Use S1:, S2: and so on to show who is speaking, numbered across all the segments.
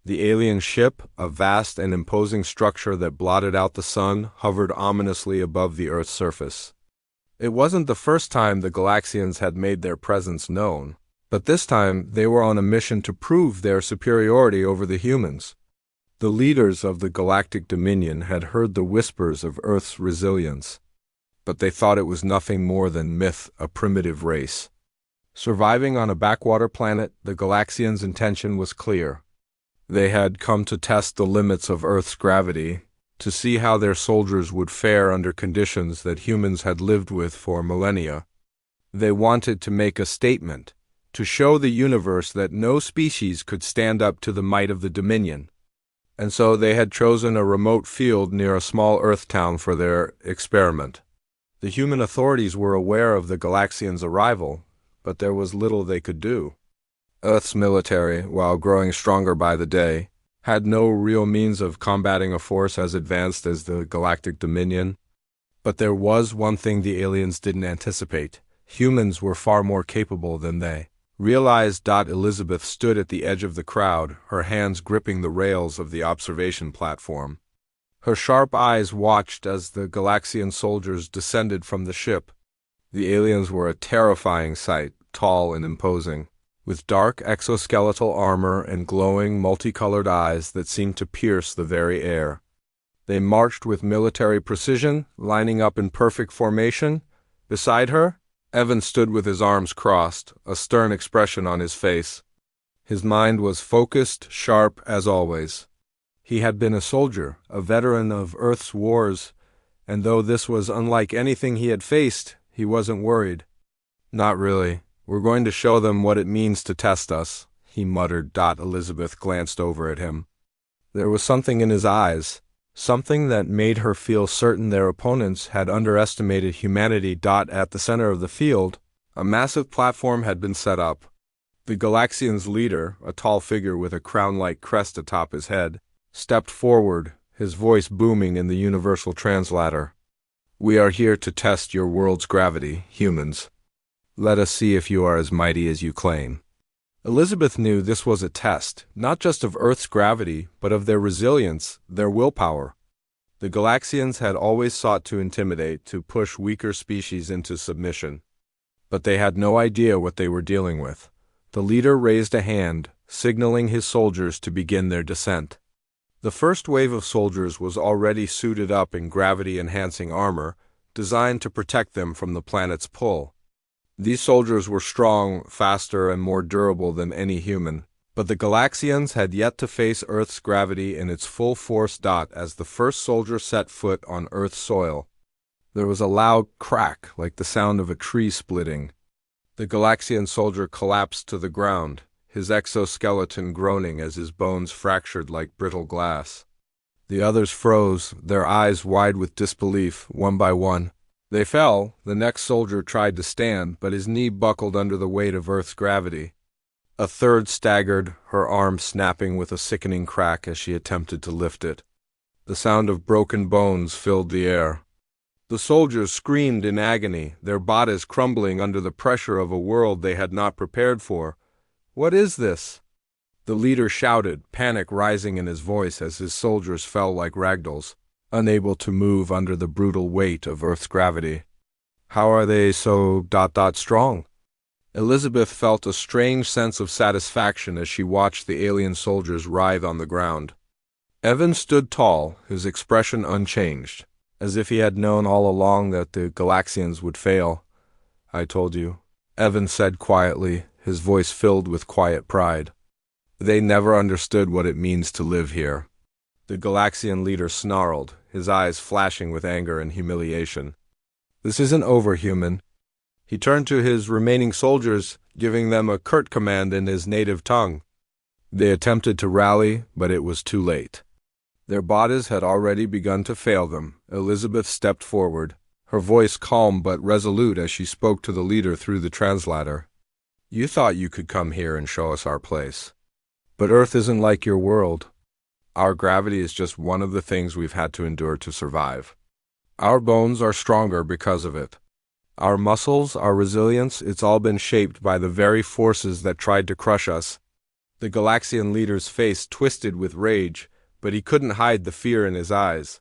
S1: The alien ship, a vast and imposing structure that blotted out the sun, hovered ominously above the Earth's surface. It wasn't the first time the Galaxians had made their presence known, but this time they were on a mission to prove their superiority over the humans. The leaders of the Galactic Dominion had heard the whispers of Earth's resilience, but they thought it was nothing more than myth, a primitive race. Surviving on a backwater planet, the Galaxians' intention was clear. They had come to test the limits of Earth's gravity, to see how their soldiers would fare under conditions that humans had lived with for millennia. They wanted to make a statement, to show the universe that no species could stand up to the might of the Dominion. And so they had chosen a remote field near a small Earth town for their experiment. The human authorities were aware of the Galaxians' arrival, but there was little they could do. Earth's military, while growing stronger by the day, had no real means of combating a force as advanced as the Galactic Dominion. But there was one thing the aliens didn't anticipate. Humans were far more capable than they. Realized. Elizabeth stood at the edge of the crowd, her hands gripping the rails of the observation platform. Her sharp eyes watched as the Galaxian soldiers descended from the ship. The aliens were a terrifying sight, tall and imposing, with dark exoskeletal armor and glowing, multicolored eyes that seemed to pierce the very air. They marched with military precision, lining up in perfect formation. Beside her, Evan stood with his arms crossed, a stern expression on his face. His mind was focused, sharp as always. He had been a soldier, a veteran of Earth's wars, and though this was unlike anything he had faced, he wasn't worried. "Not really. We're going to show them what it means to test us," he muttered. Elizabeth glanced over at him. There was something in his eyes, something that made her feel certain their opponents had underestimated humanity. At the center of the field, a massive platform had been set up. The Galaxians' leader, a tall figure with a crown-like crest atop his head, stepped forward, his voice booming in the universal translator. "We are here to test your world's gravity, humans. Let us see if you are as mighty as you claim." Elizabeth knew this was a test, not just of Earth's gravity, but of their resilience, their willpower. The Galaxians had always sought to intimidate, to push weaker species into submission. But they had no idea what they were dealing with. The leader raised a hand, signaling his soldiers to begin their descent. The first wave of soldiers was already suited up in gravity-enhancing armor, designed to protect them from the planet's pull. These soldiers were strong, faster, and more durable than any human, but the Galaxians had yet to face Earth's gravity in its full force. As the first soldier set foot on Earth's soil, there was a loud crack like the sound of a tree splitting. The Galaxian soldier collapsed to the ground, his exoskeleton groaning as his bones fractured like brittle glass. The others froze, their eyes wide with disbelief, one by one. They fell. The next soldier tried to stand, but his knee buckled under the weight of Earth's gravity. A third staggered, her arm snapping with a sickening crack as she attempted to lift it. The sound of broken bones filled the air. The soldiers screamed in agony, their bodies crumbling under the pressure of a world they had not prepared for. "What is this?" The leader shouted, panic rising in his voice as his soldiers fell like ragdolls, unable to move under the brutal weight of Earth's gravity. "How are they so strong?" Elizabeth felt a strange sense of satisfaction as she watched the alien soldiers writhe on the ground. Evan stood tall, his expression unchanged, as if he had known all along that the Galaxians would fail. "I told you," Evan said quietly, his voice filled with quiet pride. "They never understood what it means to live here." The Galaxian leader snarled, his eyes flashing with anger and humiliation. "This isn't over, human." He turned to his remaining soldiers, giving them a curt command in his native tongue. They attempted to rally, but it was too late. Their bodies had already begun to fail them. Elizabeth stepped forward, her voice calm but resolute as she spoke to the leader through the translator. "You thought you could come here and show us our place. But Earth isn't like your world. Our gravity is just one of the things we've had to endure to survive. Our bones are stronger because of it. Our muscles, our resilience, it's all been shaped by the very forces that tried to crush us. The Galaxian leader's face twisted with rage, but he couldn't hide the fear in his eyes.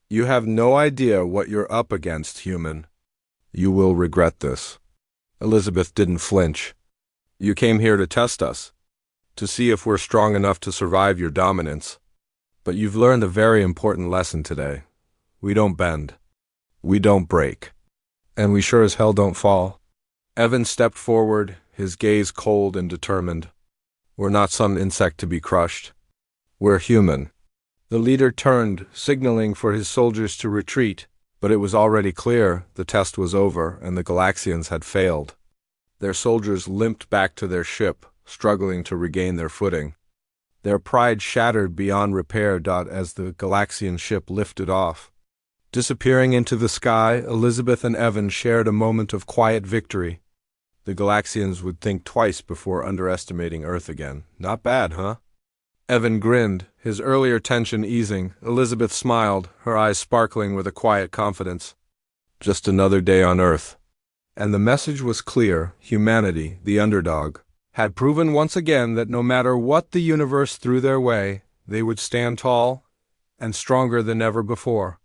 S1: You have no idea what you're up against, human. You will regret this. Elizabeth didn't flinch. You came here to test us, to see if we're strong enough to survive your dominance. But you've learned a very important lesson today. We don't bend. We don't break. And we sure as hell don't fall. Evan stepped forward, his gaze cold and determined. We're not some insect to be crushed. We're human. The leader turned, signaling for his soldiers to retreat, but it was already clear the test was over and the Galaxians had failed. Their soldiers limped back to their ship, struggling to regain their footing. Their pride shattered beyond repair. As the Galaxian ship lifted off. Disappearing into the sky, Elizabeth and Evan shared a moment of quiet victory. The Galaxians would think twice before underestimating Earth again. Not bad, huh? Evan grinned, his earlier tension easing. Elizabeth smiled, her eyes sparkling with a quiet confidence. Just another day on Earth. And the message was clear. Humanity, the underdog, had proven once again that no matter what the universe threw their way, they would stand tall and stronger than ever before.